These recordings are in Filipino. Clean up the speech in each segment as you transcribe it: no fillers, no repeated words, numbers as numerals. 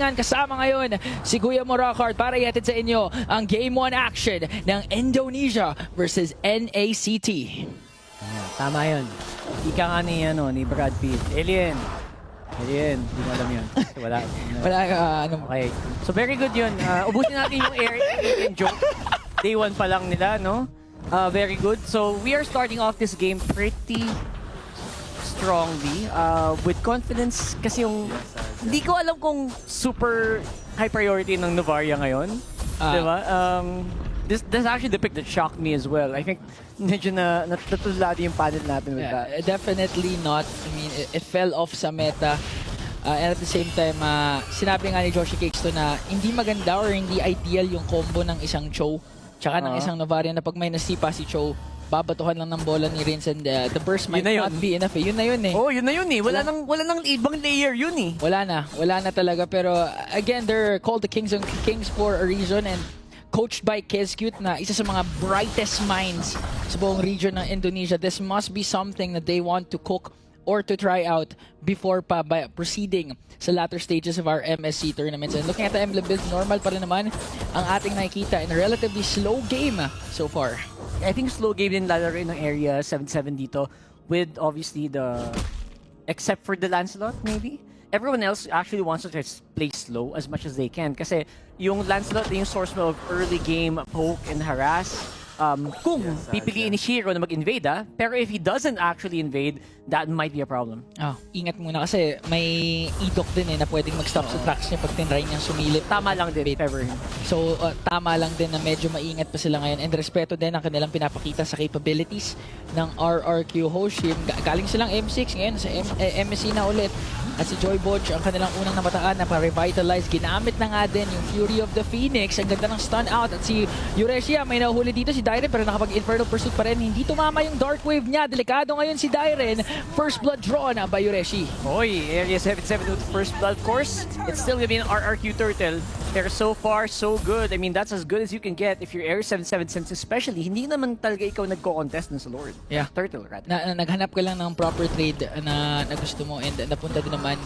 Datingan. Kasama ngayon si Kuya Morakart para ihatid sa inyo ang Game 1 action ng Indonesia versus NACT. Tama yun. Ika nga ni Brad Pitt. Alien, hindi mo alam yun. Wala. Wala ano. Okay. So very good yun. Ubusin natin yung alien joke. Day 1 pa lang nila, no? Very good. So we are starting off this game pretty strongly. With confidence kasi yung... Hindi ko alam kung super high priority ng Novaria ngayon. Diba? This actually the pick that shocked me as well. I think medyo natulad yung panel natin with that. Definitely not. I mean, it fell off sa meta. And at the same time, sinabi nga ni Joshi Cakes to na hindi maganda or hindi ideal yung combo ng isang Cho tsaka ng isang Novaria na pag may nasipa si Cho, babatuhan lang ng bola ni Rins and the burst might not be enough. Yun na yun eh. Oh, yun na yun eh. Wala nang ibang layer yun eh. Wala na talaga. Pero again, they're called the Kings for a reason and coached by Kezcute na isa sa mga brightest minds sa buong region ng Indonesia. This must be something that they want to cook or to try out before pa by proceeding sa latter stages of our MSC tournaments. And looking at the emblem build, normal pa rin naman ang ating nakikita in a relatively slow game so far. I think slow game din lalaro ng Area 77 dito with obviously except for the Lancelot maybe. Everyone else actually wants to just play slow as much as they can kasi yung Lancelot yung source of early game poke and harass. Kung pipiliin ni Shiro na mag-invade pero if he doesn't actually invade, that might be a problem. Ingat muna kasi may idok din na pwedeng mag-stop sa tracks niya pag tinry niyang sumilip. Tama lang din, if ever. So, tama lang din na medyo maingat pa sila ngayon and respeto din ang kanilang pinapakita sa capabilities ng RRQ Hoshim. Galing silang M6 ngayon sa MSC na ulit. At si Joy Bodge, ang kanilang unang namataan na pa-revitalize. Ginamit na nga din yung Fury of the Phoenix. Ang ganda ng stun out. At si Eureshia, may nahuhuli dito si Dairen pero nakapag-Infernal Pursuit pa rin. Hindi tumama yung Dark Wave niya. Delikado ngayon si Dairen. First blood drawn by Eureshi. Oy, Area 77 with first blood. Of course, it's still gonna be an RRQ Turtle. Pero so far, so good. I mean, that's as good as you can get if you're Area 77 since especially, hindi naman talaga ikaw nagko-contest ng sa Lord. Yeah. Turtle, rather. Naghanap ka lang ng proper trade na gusto mo and napunta din naman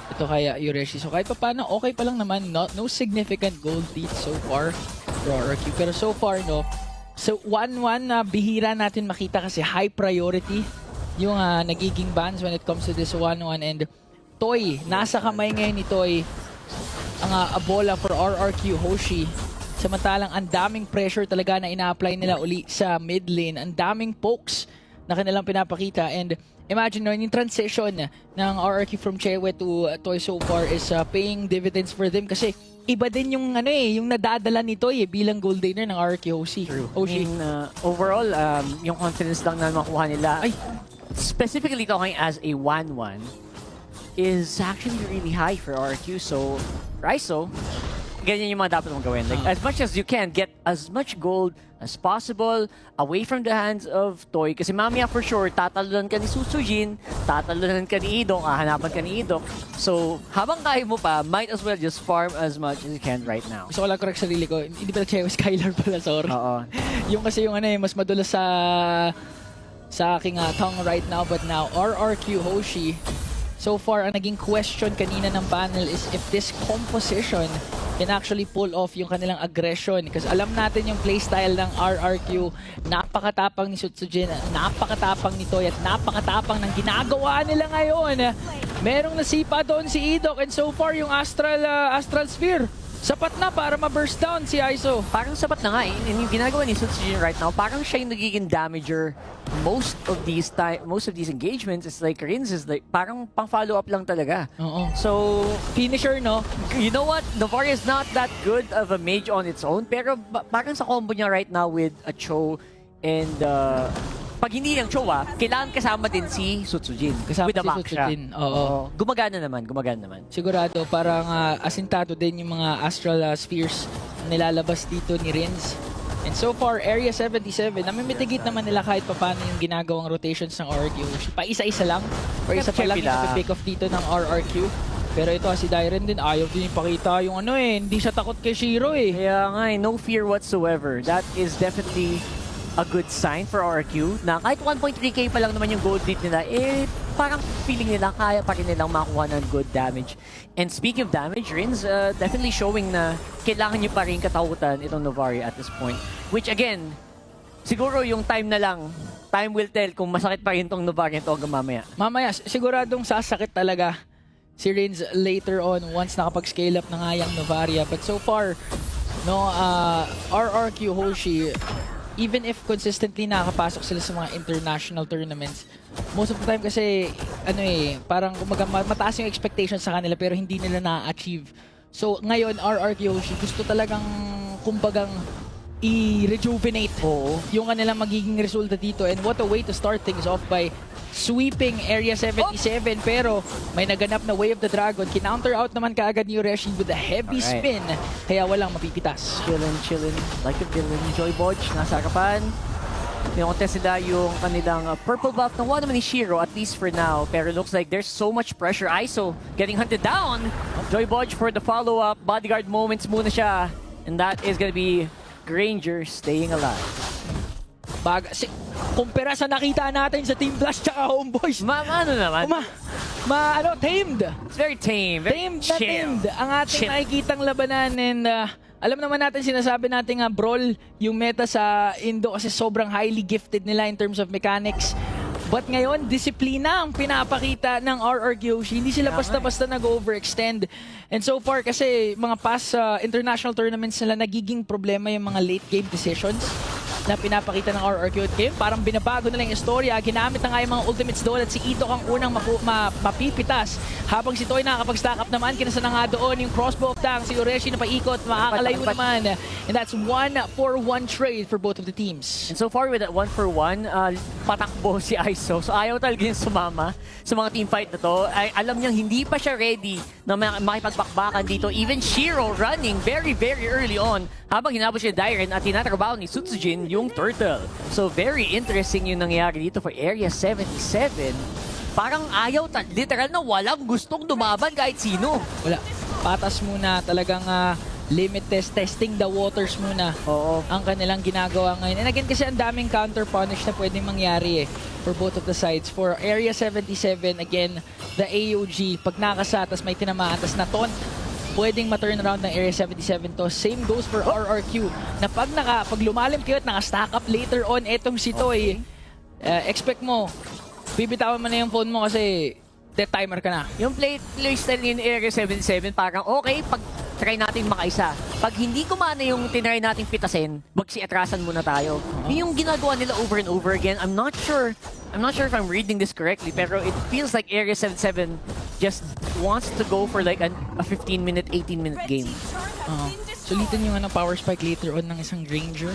ito kaya Eureshi. So kahit pa paano, okay pa lang naman. No significant gold lead so far for RRQ. Pero so far, no. So 1-1 na bihira natin makita kasi high priority yung nagiging bans when it comes to this 1-1. And Toy, nasa kamay ngayon ni Toy ang bola for RRQ Hoshi. Samantalang ang daming pressure talaga na ina-apply nila uli sa mid lane. Ang daming pokes na kanilang pinapakita. And imagine yung transition ng RRQ from Chewe to Toy so far is paying dividends for them kasi iba din yung yung nadadala ni Toy bilang gold laner ng RRQ Hoshi. Overall, yung confidence lang na makuha nila, specifically talking as a 1-1, is actually really high for RRQ. So, Raizo, ganyan yung mga dapat mong gawin. Like, as much as you can, get as much gold as possible away from the hands of Toy. Kasi mamaya for sure, tatalunan ka ni Susujin, tatalunan ka ni Idok, hahanapan ka ni Idok. So, habang kaya mo pa, might as well just farm as much as you can right now. Gusto ko lang correct sarili ko. Hindi pala Chewe, Skylar pala, sorry. Oo. Yung kasi yung mas madulas sa aking tongue right now. But now, RRQ Hoshi, so far, ang naging question kanina ng panel is if this composition can actually pull off yung kanilang aggression. Kasi alam natin yung playstyle ng RRQ. Napakatapang ni Sutsujin, napakatapang ni Toy, at napakatapang ng ginagawa nila ngayon. Merong nasipa doon si Idok and so far yung Astral Sphere. Sapat na para ma-burst down si Aizo. Parang sapat na nga eh. Yung ginagawa ni Sutsujin right now, parang siya yung nagiging damager most of these engagements. Is like Rins is like parang pang-follow up lang talaga. Oo. So, Finisher, no? you know what? Novaria is not that good of a mage on its own, pero parang sa combo niya right now with a Cho and pag hindi yung Cho, kailangan kasama din si Sutsujin. Kasama with the si back Sutsujin. siya. Oo. Gumagana naman. Sigurado, parang asintado din yung mga Astral Spheres na nilalabas dito ni Rins. And so far, Area 77, namimitigate naman nila kahit paano yung ginagawang rotations ng RRQ. Pa-isa-isa lang. Or isa pa lang yung pick off dito ng RRQ. Pero ito si Dairen din, ayaw din ipakita yung hindi siya takot kay Shiro eh. Kaya nga no fear whatsoever. That is definitely a good sign for RRQ na kahit 1.3k pa lang naman yung gold lead nila, parang feeling nila kaya pa rin nilang makuha ng good damage. And speaking of damage, Rins, definitely showing na kailangan nyo pa rin katakutan itong Novaria at this point. Which again, siguro yung time na lang, time will tell kung masakit pa rin itong Novaria ito hanggang mamaya. Mamaya, siguradong sasakit talaga si Reigns later on once nakapag-scale up na nga yung Novaria. But so far, no, RRQ Hoshi, even if consistently nakakapasok sila sa mga international tournaments, most of the time kasi, parang kumaga, mataas yung expectations sa kanila pero hindi nila na-achieve. So ngayon, RRQ Hoshi, gusto talagang, kumbagang, i-rejuvenate yung kanilang magiging resulta dito. And what a way to start things off by sweeping Area 77. Pero may naganap na Way of the Dragon. Kinounter out naman kaagad ni Yoreshi with a heavy spin. Kaya walang mapipitas. Chillin' like a villain. Joy Bodge, nasa harapan. Pinokontest sila yung kanilang purple buff na naman ni Shiro, at least for now. Pero looks like there's so much pressure. ISO getting hunted down. Joy Bodge for the follow-up. Bodyguard moments muna siya. And that is gonna be Granger staying alive. Kumpara sa nakita natin sa Team Blast tsaka Homeboys. Ano naman? Tamed. It's very tame. Very chill. Tamed. Ang ating nakikitang labanan and alam naman natin, sinasabi natin nga brawl yung meta sa Indo kasi sobrang highly gifted nila in terms of mechanics. But ngayon, disiplina ang pinapakita ng RR Kyoshi. Hindi sila basta-basta nag-overextend. And so far, kasi mga past international tournaments nila, nagiging problema yung mga late game decisions na pinapakita ng RRQ. Game, parang binabago na lang yung istorya. Ginamit na nga yung mga ultimates doon at si Ito ang unang mapipitas. Habang si Toy nakakapag-stack up naman, kinasa na nga doon yung crossbow of tank. Si Yoreshi na paikot, makakalayo naman. And that's 1-for-1 trade for both of the teams. And so far with that 1-for-1, patakbo si ISO. So ayaw talaga yung sumama sa mga team fight na to. Alam niyang hindi pa siya ready na makipagbakbakan dito. Even Shiro running very, very early on habang hinabot siya Dairen at tinatrabaho ni Sutsujin yung turtle. So very interesting yung nangyayari dito for Area 77. Parang ayaw, literal na walang gustong dumaban kahit sino. Wala. Patas muna, talagang limit testing the waters muna. Ang kanilang ginagawa ngayon. And again, kasi ang daming counter punish na pwedeng mangyari for both of the sides. For Area 77, again, the AOG, pag nakasa, tas may tinamaan, tas na-taunt, pwedeng ma-turn around ng Area 77 to. Same goes for RRQ, na pag lumalim kayo at naka-stack up later on, etong si Toy, expect mo, bibitawan mo na yung phone mo kasi death timer ka na. Yung playstyle ni Area 77, parang okay, pag try natin makaisa. Pag hindi kumana yung tinry nating pitasin, magsi-atrasan muna tayo. Yung ginagawa nila over and over again, I'm not sure if I'm reading this correctly, pero it feels like Area 77 just wants to go for like a 15-minute, 18-minute game. Sulitin yung power spike later on ng isang Granger.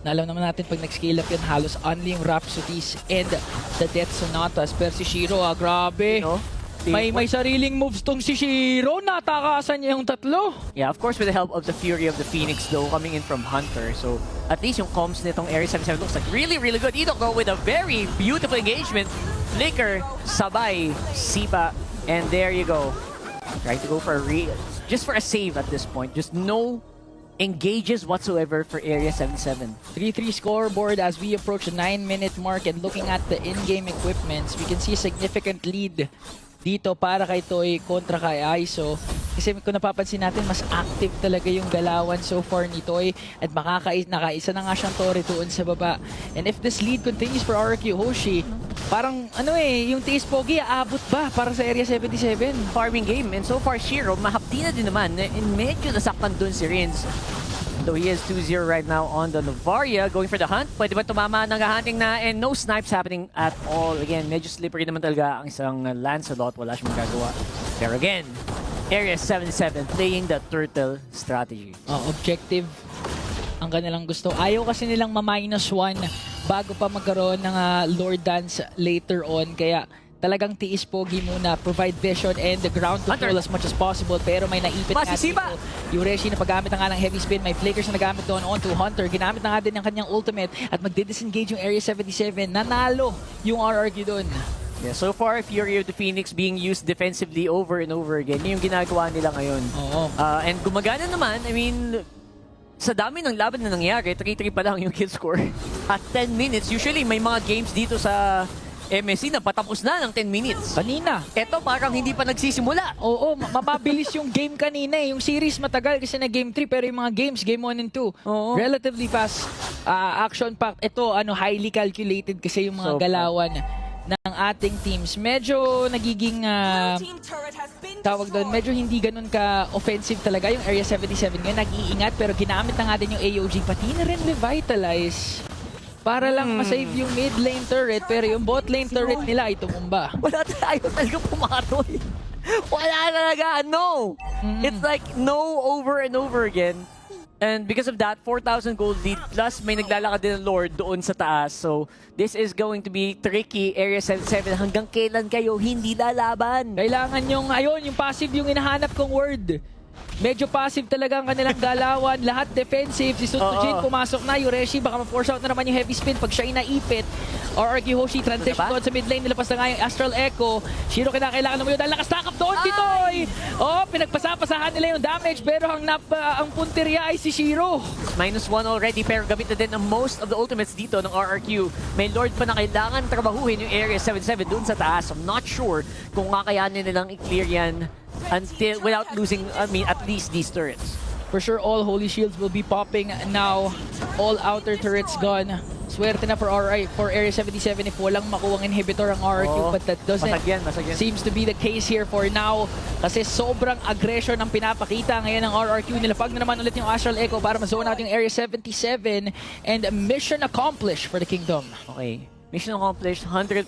Na alam naman natin pag nag-scale up yan, halos only yung Rhapsodies and the Death Sonatas. Pero si Shiro, grabe. You know? May sariling moves tong si Shiro. Natakasan niya yung tatlo. Yeah, of course with the help of the Fury of the Phoenix though, coming in from Hunter. So at least yung comms nitong Area 77 looks like really, really good. Ito go with a very beautiful engagement. Flicker, sabay, Sipa, and there you go. Trying to go for just for a save at this point. Just no engages whatsoever for Area 77. 3-3 scoreboard as we approach the 9-minute mark, and looking at the in-game equipments, we can see a significant lead dito para kay Toy kontra kay ISO. Kasi kung napapansin natin, mas active talaga yung galawan so far ni Toy at nakaisa na nga siyang Torre doon sa baba. And if this lead continues for RQ Hoshi, parang yung Taste Pogi, aabot ba para sa Area 77? Farming game, and so far Shiro, mahapdi na din naman, and medyo nasaktan dun si Rins. Though he is 2-0 right now on the Novaria, going for the hunt. Pwede ba tumama ng hunting na, and no snipes happening at all. Again, medyo slippery naman talaga ang isang Lancelot. Wala siyang magagawa. Pero again, Area 77 playing the turtle strategy. Objective ang kanilang gusto. Ayaw kasi nilang ma-1 bago pa magkaroon ng Lord Dance later on. Kaya talagang tiis Pogi muna, provide vision and the ground control as much as possible. Pero may naipit nga dito. Yoreshi na paggamit na nga ng heavy spin, may flickers na nagamit doon onto Hunter. Ginamit na nga din ang kanyang ultimate at magdi-disengage yung Area 77. Nanalo yung RRQ doon. Yeah, so far, Fury of the Phoenix being used defensively over and over again. Yung ginagawa nila ngayon. And gumagana naman, I mean, sa dami ng laban na nangyari, 3-3 pa lang yung kill score. At 10 minutes, usually may mga games dito sa MSC na patapos na ng 10 minutes. Kanina. Eto parang hindi pa nagsisimula. Oo, mapabilis yung game kanina eh. Yung series matagal kasi na game 3 pero yung mga games, game 1 and 2, Oo. relatively fast, action-packed. Ito, highly calculated kasi yung mga Sobra. galawan ng ating teams. Medyo nagiging, tawag doon, medyo hindi ganun ka-offensive talaga yung Area 77 ngayon. Nag-iingat pero ginamit na nga din yung AOG. Pati na rin revitalize para lang masave yung mid lane turret pero yung bot lane turret nila ay tumumba. Wala tayo talaga pumatoy. Wala talaga, no! It's like no over and over again. And because of that, 4,000 gold lead plus may naglalakad din ng Lord doon sa taas. So, this is going to be tricky. Area 77, hanggang kailan kayo hindi lalaban? Kailangan yung, yung passive yung hinahanap kong word. Medyo passive talaga ang kanilang galawan. Lahat defensive. Si Sutsujin pumasok na. Yureshi baka ma-force out na naman yung heavy spin pag siya naipit. RRQ Hoshi transition doon sa mid lane. Nilabas na nga yung Astral Echo. Shiro kinakailangan naman yun dahil nakastack up doon. Bitoy! Pinagpasapasahan nila yung damage pero ang punteriya ay si Shiro. -1 already pero gamit na din ang most of the ultimates dito ng RRQ. May Lord pa na kailangan trabahuhin yung Area 77 dun sa taas. I'm not sure kung kakayanin nilang i-clear yan until without losing, at least these turrets. For sure, all Holy Shields will be popping now. All outer turrets gone. Swerte na for Area 77 if walang makuwang inhibitor ang RRQ, but that doesn't Masag yan. seems to be the case here for now kasi sobrang aggression ang pinapakita ngayon ng RRQ. Nilapag na naman ulit yung Astral Echo para ma-zone out yung Area 77 and mission accomplished for the Kingdom. Okay, mission accomplished, 100%.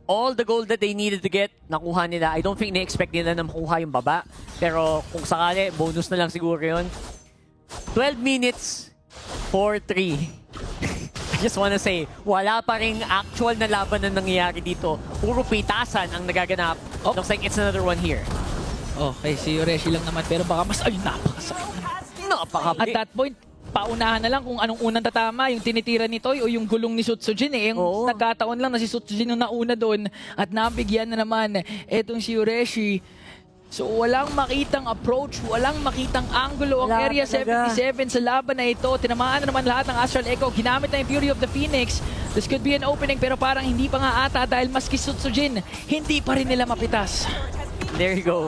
All the gold that they needed to get, nakuha nila. I don't think na-expect nila na makuha yung baba. Pero kung sakali, bonus na lang siguro yun. 12 minutes, 4-3. I just wanna say, wala pa ring actual na laban na nangyayari dito. Puro pitasan ang nagaganap. Looks like it's another one here. Okay, si Yoreshi lang naman pero baka mas, napakasakit. At that point, paunahan na lang kung anong unang tatama, yung tinitira ni Toy o yung gulong ni Sutsujin eh. Yung nagkataon lang na si Sutsujin yung nauna doon at nabigyan na naman etong si Yoreshi. So walang makitang approach, walang makitang angulo ang Wala Area talaga. 77 sa laban na ito. Tinamaan na naman lahat ng Astral Echo. Ginamit na yung Fury of the Phoenix. This could be an opening pero parang hindi pa nga ata dahil maski Sutsujin, hindi pa rin nila mapitas. There you go.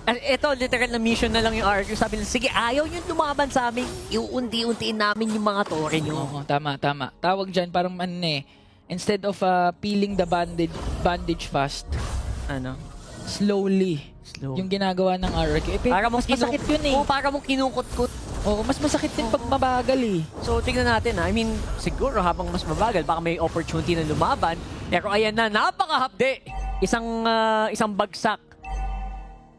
Ito, literal na mission na lang yung RQ. Sabi nila, sige, ayaw yung lumaban sa amin. Iuunti-untiin namin yung mga tore nyo. Oo, tama. Tawag dyan, parang instead of peeling the bandage fast, slowly. Yung ginagawa ng RRQ. Para mong masakit yun eh. Para mong kinukut-kut. Oo, mas masakit din pag mabagal eh. So, tignan natin. I mean, siguro habang mas mabagal, baka may opportunity na lumaban. Pero ayan na, napakahapde. Isang bagsak.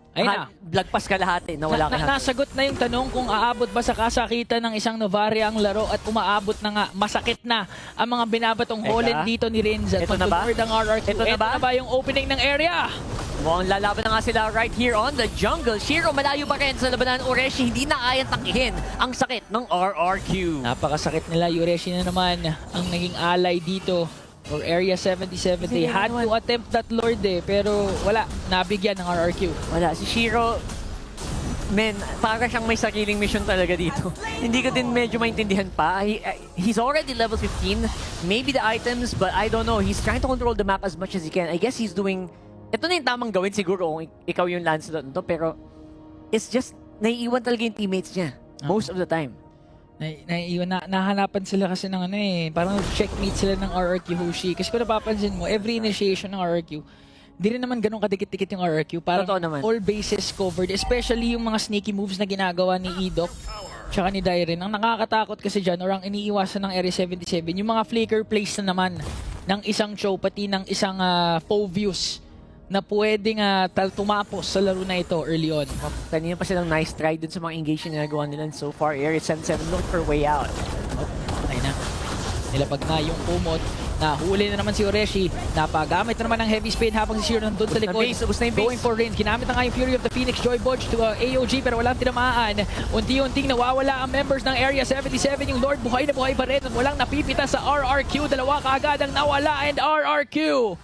Ayun na. Lagpas ka lahat eh, nawala ka lahat. Nasagot na yung tanong kung aabot ba sa kasakitan ng isang Novaria ang laro at umaabot na nga. Masakit na ang mga binabatong holen dito ni Renza. Ito na ba? Ang RRQ. Ito na ba yung opening ng area? Mukhang lalaban na nga sila right here on the jungle. Shiro malayo pa rin sa labanan. Ureshi hindi na kayang takihin ang sakit ng RRQ. Napakasakit nila. Yureshi na naman ang naging alay dito for Area 77. They had to attempt that Lord pero wala. Nabigyan ng RRQ. Wala. Si Shiro, men, para siyang may sariling mission talaga dito. Hindi ko din medyo maintindihan pa. He's already level 15. Maybe the items, but I don't know. He's trying to control the map as much as he can. I guess he's doing... Ito na yung tamang gawin siguro kung ikaw yung Lancelot nito. Pero it's just, naiiwan talaga yung teammates niya. Most of the time. Nahanapan sila kasi ng parang checkmate sila ng RRQ Hoshi. Kasi kung napapansin mo, every initiation ng RRQ, di rin naman ganun kadikit-dikit yung RRQ. Parang all bases covered. Especially yung mga sneaky moves na ginagawa ni Edok tsaka ni Dairen. Ang nakakatakot kasi dyan, or ang iniiwasan ng Area 77, yung mga flicker plays na naman ng isang show, pati ng isang Povius na pwedeng tumapos sa laro na ito early on. Kanina pa silang nice try dun sa mga engagement na nagawa nila so far. Area 77 looking for a way out. Ay na. Nilapag na yung kumot. Nahuli na naman si Ureshi. Napagamit na naman ng heavy spin habang si Shiro nandun sa likod. Going for range. Ginamit na nga yung Fury of the Phoenix Joy Bodge to AOG pero walang tinamaan. Unti-unting nawawala ang members ng Area 77. Yung Lord buhay na buhay pa rin. Walang napipita sa RRQ. Dalawa kaagad ang nawala and RRQ